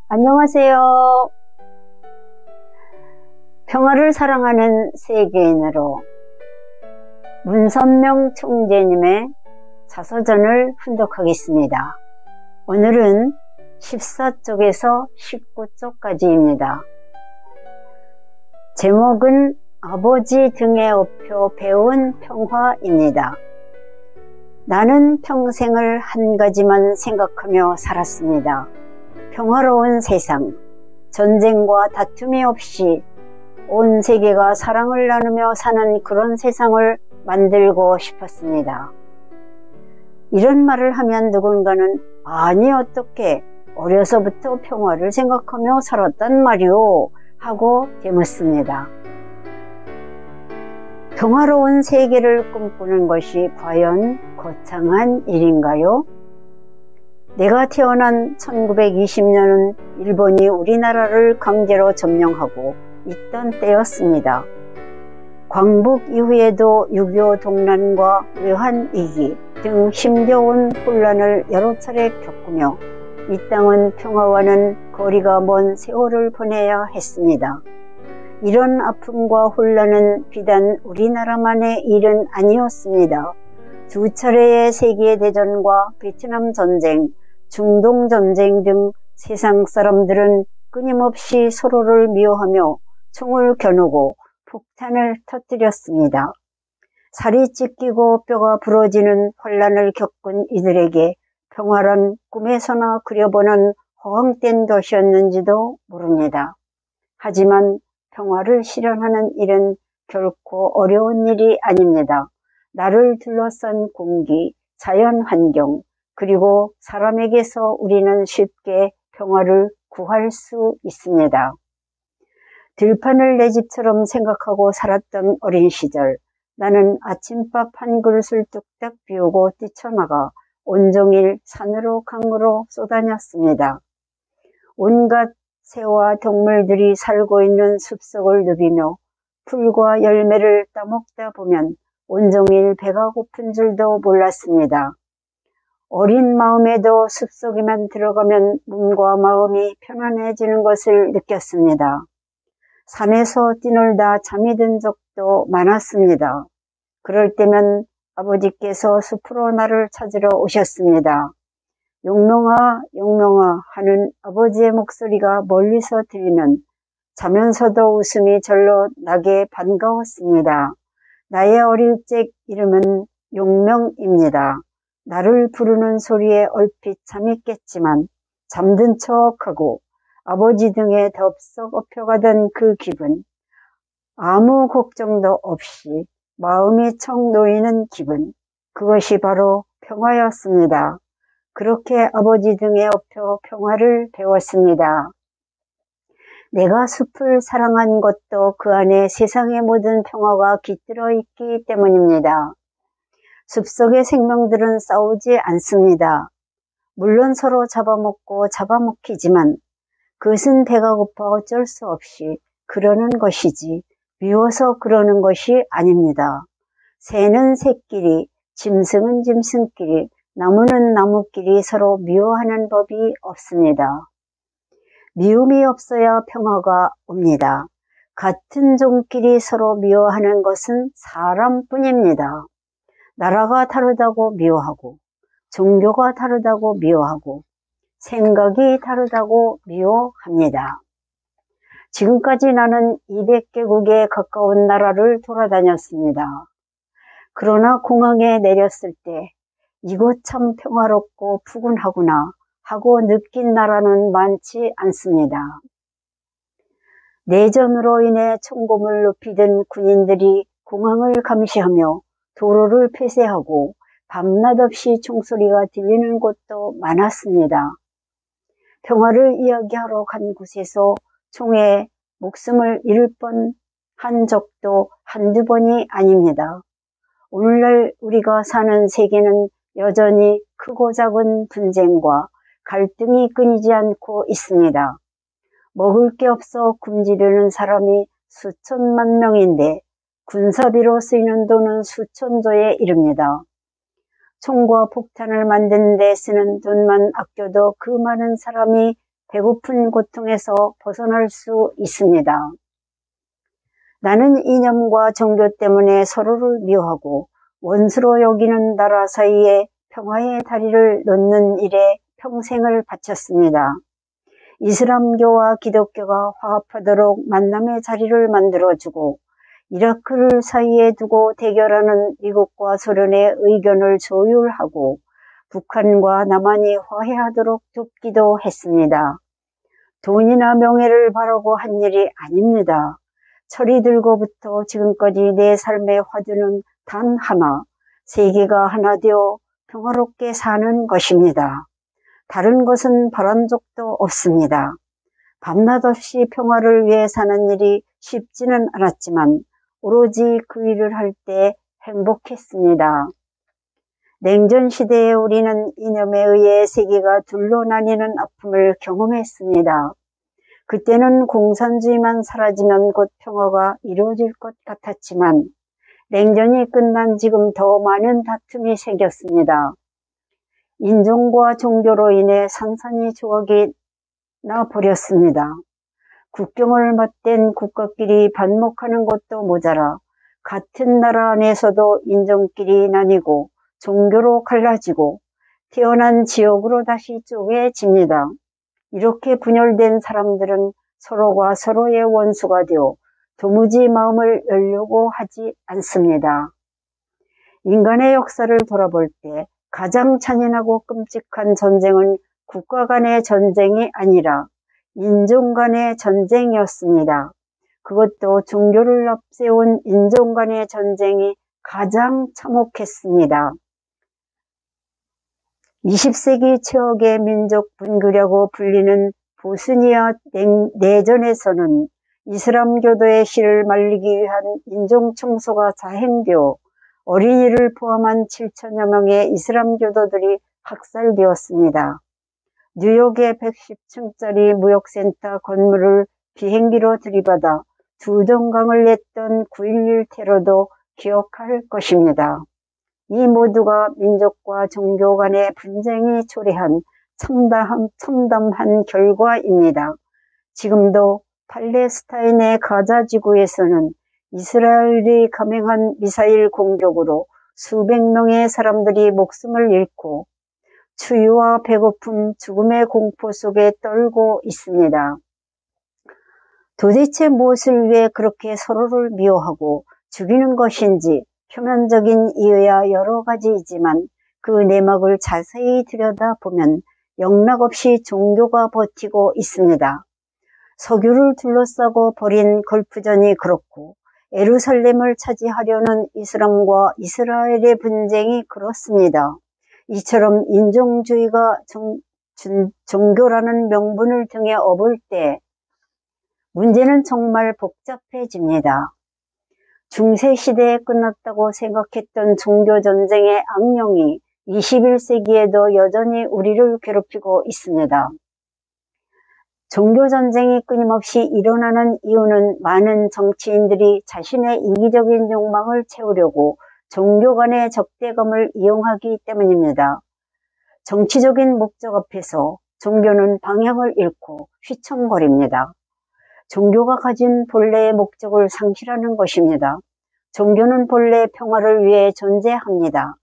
안녕하세요. 평화를 사랑하는 세계인으로 문선명 총재님의 자서전을 훈독하겠습니다. 오늘은 14쪽에서 19쪽까지입니다. 제목은 아버지 등에 업혀 배운 평화입니다. 나는 평생을 한 가지만 생각하며 살았습니다. 평화로운 세상, 전쟁과 다툼이 없이 온 세계가 사랑을 나누며 사는 그런 세상을 만들고 싶었습니다. 이런 말을 하면 누군가는 아니 어떻게 어려서부터 평화를 생각하며 살았단 말이오 하고 되묻습니다. 평화로운 세계를 꿈꾸는 것이 과연 거창한 일인가요? 내가 태어난 1920년은 일본이 우리나라를 강제로 점령하고 있던 때였습니다. 광복 이후에도 6.25 동란과 외환위기 등 힘겨운 혼란을 여러 차례 겪으며 이 땅은 평화와는 거리가 먼 세월을 보내야 했습니다. 이런 아픔과 혼란은 비단 우리나라만의 일은 아니었습니다. 두 차례의 세계대전과 베트남 전쟁, 중동 전쟁 등 세상 사람들은 끊임없이 서로를 미워하며 총을 겨누고 폭탄을 터뜨렸습니다. 살이 찢기고 뼈가 부러지는 환란을 겪은 이들에게 평화란 꿈에서나 그려보는 허황된 것이었는지도 모릅니다. 하지만 평화를 실현하는 일은 결코 어려운 일이 아닙니다. 나를 둘러싼 공기, 자연 환경, 그리고 사람에게서 우리는 쉽게 평화를 구할 수 있습니다. 들판을 내 집처럼 생각하고 살았던 어린 시절, 나는 아침밥 한 그릇을 뚝딱 비우고 뛰쳐나가 온종일 산으로 강으로 쏘다녔습니다. 온갖 새와 동물들이 살고 있는 숲속을 누비며 풀과 열매를 따먹다 보면 온종일 배가 고픈 줄도 몰랐습니다. 어린 마음에도 숲속에만 들어가면 몸과 마음이 편안해지는 것을 느꼈습니다. 산에서 뛰놀다 잠이 든 적도 많았습니다. 그럴 때면 아버지께서 숲으로 나를 찾으러 오셨습니다. 용명아, 용명아 하는 아버지의 목소리가 멀리서 들리면 자면서도 웃음이 절로 나게 반가웠습니다. 나의 어릴 적 이름은 용명입니다. 나를 부르는 소리에 얼핏 잠이 깼지만 잠든 척하고 아버지 등에 덥석 업혀가던 그 기분, 아무 걱정도 없이 마음이 청 놓이는 기분, 그것이 바로 평화였습니다. 그렇게 아버지 등에 업혀 평화를 배웠습니다. 내가 숲을 사랑한 것도 그 안에 세상의 모든 평화가 깃들어 있기 때문입니다. 숲속의 생명들은 싸우지 않습니다. 물론 서로 잡아먹고 잡아먹히지만 그것은 배가 고파 어쩔 수 없이 그러는 것이지 미워서 그러는 것이 아닙니다. 새는 새끼리, 짐승은 짐승끼리, 나무는 나무끼리 서로 미워하는 법이 없습니다. 미움이 없어야 평화가 옵니다. 같은 종끼리 서로 미워하는 것은 사람뿐입니다. 나라가 다르다고 미워하고, 종교가 다르다고 미워하고, 생각이 다르다고 미워합니다. 지금까지 나는 200개국에 가까운 나라를 돌아다녔습니다. 그러나 공항에 내렸을 때 이곳 참 평화롭고 푸근하구나 하고 느낀 나라는 많지 않습니다. 내전으로 인해 총검을 높이 든 군인들이 공항을 감시하며 도로를 폐쇄하고 밤낮 없이 총소리가 들리는 곳도 많았습니다. 평화를 이야기하러 간 곳에서 총에 목숨을 잃을 뻔한 적도 한두 번이 아닙니다. 오늘날 우리가 사는 세계는 여전히 크고 작은 분쟁과 갈등이 끊이지 않고 있습니다. 먹을 게 없어 굶주리는 사람이 수천만 명인데 군사비로 쓰이는 돈은 수천조에 이릅니다. 총과 폭탄을 만드는 데 쓰는 돈만 아껴도 그 많은 사람이 배고픈 고통에서 벗어날 수 있습니다. 나는 이념과 종교 때문에 서로를 미워하고 원수로 여기는 나라 사이에 평화의 다리를 놓는 일에 평생을 바쳤습니다. 이슬람교와 기독교가 화합하도록 만남의 자리를 만들어주고 이라크를 사이에 두고 대결하는 미국과 소련의 의견을 조율하고 북한과 남한이 화해하도록 돕기도 했습니다. 돈이나 명예를 바라고 한 일이 아닙니다. 철이 들고부터 지금까지 내 삶의 화두는 단 하나, 세계가 하나 되어 평화롭게 사는 것입니다. 다른 것은 바란 적도 없습니다. 밤낮 없이 평화를 위해 사는 일이 쉽지는 않았지만 오로지 그 일을 할 때 행복했습니다. 냉전 시대에 우리는 이념에 의해 세계가 둘로 나뉘는 아픔을 경험했습니다. 그때는 공산주의만 사라지면 곧 평화가 이루어질 것 같았지만 냉전이 끝난 지금 더 많은 다툼이 생겼습니다. 인종과 종교로 인해 산산이 조각이 나 버렸습니다. 국경을 맞댄 국가끼리 반목하는 것도 모자라 같은 나라 안에서도 인종끼리 나뉘고 종교로 갈라지고 태어난 지역으로 다시 쪼개집니다. 이렇게 분열된 사람들은 서로가 서로의 원수가 되어 도무지 마음을 열려고 하지 않습니다. 인간의 역사를 돌아볼 때 가장 잔인하고 끔찍한 전쟁은 국가 간의 전쟁이 아니라 인종 간의 전쟁이었습니다. 그것도 종교를 앞세운 인종 간의 전쟁이 가장 참혹했습니다. 20세기 최악의 민족 분규라고 불리는 보스니아 내전에서는 이슬람교도의 씨를 말리기 위한 인종 청소가 자행되어 어린이를 포함한 7천여 명의 이슬람교도들이 학살되었습니다. 뉴욕의 110층짜리 무역센터 건물을 비행기로 들이받아 두 정강을 냈던 9.11 테러도 기억할 것입니다. 이 모두가 민족과 종교 간의 분쟁이 초래한 참담한 결과입니다. 지금도 팔레스타인의 가자 지구에서는 이스라엘이 감행한 미사일 공격으로 수백 명의 사람들이 목숨을 잃고 추위와 배고픔, 죽음의 공포 속에 떨고 있습니다. 도대체 무엇을 위해 그렇게 서로를 미워하고 죽이는 것인지 표면적인 이유야 여러 가지이지만 그 내막을 자세히 들여다보면 영락없이 종교가 버티고 있습니다. 석유를 둘러싸고 벌인 걸프전이 그렇고 예루살렘을 차지하려는 이슬람과 이스라엘의 분쟁이 그렇습니다. 이처럼 인종주의가 종교라는 명분을 등에 업을 때 문제는 정말 복잡해집니다. 중세시대에 끝났다고 생각했던 종교전쟁의 악령이 21세기에도 여전히 우리를 괴롭히고 있습니다. 종교전쟁이 끊임없이 일어나는 이유는 많은 정치인들이 자신의 이기적인 욕망을 채우려고 종교 간의 적대감을 이용하기 때문입니다. 정치적인 목적 앞에서 종교는 방향을 잃고 휘청거립니다. 종교가 가진 본래의 목적을 상실하는 것입니다. 종교는 본래 평화를 위해 존재합니다.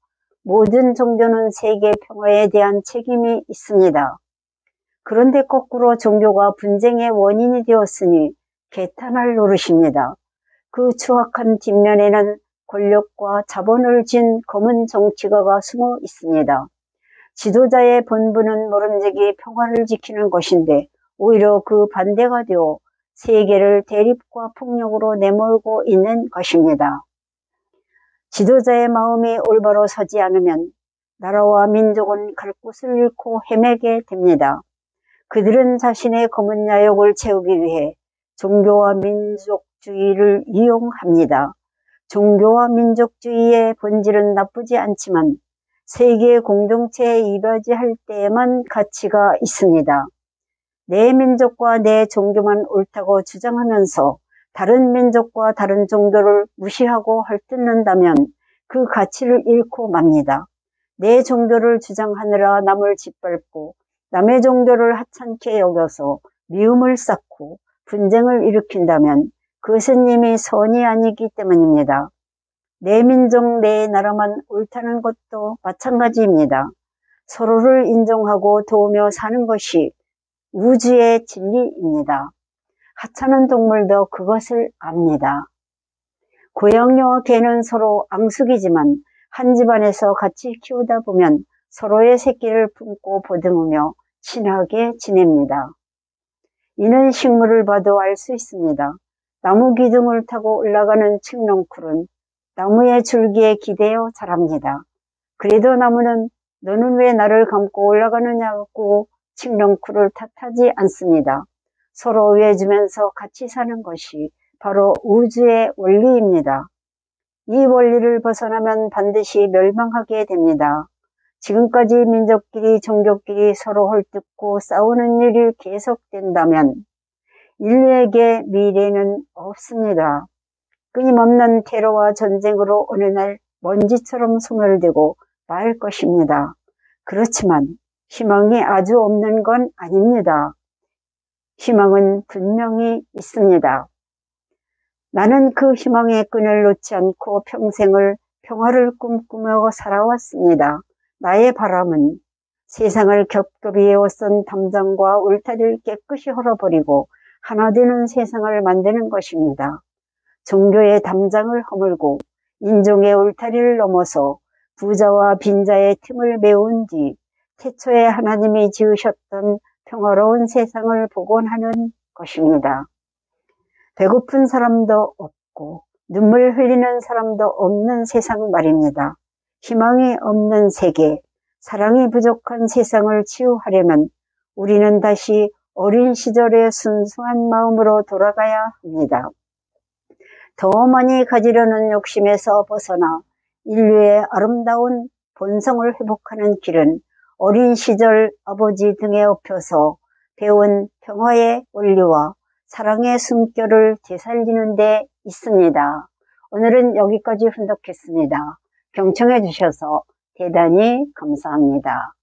모든 종교는 세계 평화에 대한 책임이 있습니다. 그런데 거꾸로 종교가 분쟁의 원인이 되었으니 개탄할 노릇입니다. 그 추악한 뒷면에는 권력과 자본을 쥔 검은 정치가가 숨어 있습니다. 지도자의 본분은 모름지기 평화를 지키는 것인데 오히려 그 반대가 되어 세계를 대립과 폭력으로 내몰고 있는 것입니다. 지도자의 마음이 올바로 서지 않으면 나라와 민족은 갈 곳을 잃고 헤매게 됩니다. 그들은 자신의 검은 야욕을 채우기 위해 종교와 민족주의를 이용합니다. 종교와 민족주의의 본질은 나쁘지 않지만 세계 공동체에 이바지할 때에만 가치가 있습니다. 내 민족과 내 종교만 옳다고 주장하면서 다른 민족과 다른 종교를 무시하고 헐뜯는다면 그 가치를 잃고 맙니다. 내 종교를 주장하느라 남을 짓밟고 남의 종교를 하찮게 여겨서 미움을 쌓고 분쟁을 일으킨다면 그것은 이미 선이 아니기 때문입니다. 내 민족, 내 나라만 옳다는 것도 마찬가지입니다. 서로를 인정하고 도우며 사는 것이 우주의 진리입니다. 하찮은 동물도 그것을 압니다. 고양이와 개는 서로 앙숙이지만 한 집안에서 같이 키우다 보면 서로의 새끼를 품고 보듬으며 친하게 지냅니다. 이는 식물을 봐도 알 수 있습니다. 나무 기둥을 타고 올라가는 칡넝쿨은 나무의 줄기에 기대어 자랍니다. 그래도 나무는 너는 왜 나를 감고 올라가느냐고 칡넝쿨을 탓하지 않습니다. 서로 위해주면서 같이 사는 것이 바로 우주의 원리입니다. 이 원리를 벗어나면 반드시 멸망하게 됩니다. 지금까지 민족끼리 종교끼리 서로 헐뜯고 싸우는 일이 계속된다면 인류에게 미래는 없습니다. 끊임없는 테러와 전쟁으로 어느 날 먼지처럼 소멸되고 말 것입니다. 그렇지만 희망이 아주 없는 건 아닙니다. 희망은 분명히 있습니다. 나는 그 희망의 끈을 놓지 않고 평생을 평화를 꿈꾸며 살아왔습니다. 나의 바람은 세상을 겹겹이 에워싼 담장과 울타리를 깨끗이 헐어버리고 하나 되는 세상을 만드는 것입니다. 종교의 담장을 허물고 인종의 울타리를 넘어서 부자와 빈자의 틈을 메운 뒤 태초에 하나님이 지으셨던 평화로운 세상을 복원하는 것입니다. 배고픈 사람도 없고 눈물 흘리는 사람도 없는 세상 말입니다. 희망이 없는 세계, 사랑이 부족한 세상을 치유하려면 우리는 다시 어린 시절의 순수한 마음으로 돌아가야 합니다. 더 많이 가지려는 욕심에서 벗어나 인류의 아름다운 본성을 회복하는 길은 어린 시절 아버지 등에 업혀서 배운 평화의 원리와 사랑의 숨결을 되살리는 데 있습니다. 오늘은 여기까지 훈독했습니다. 경청해 주셔서 대단히 감사합니다.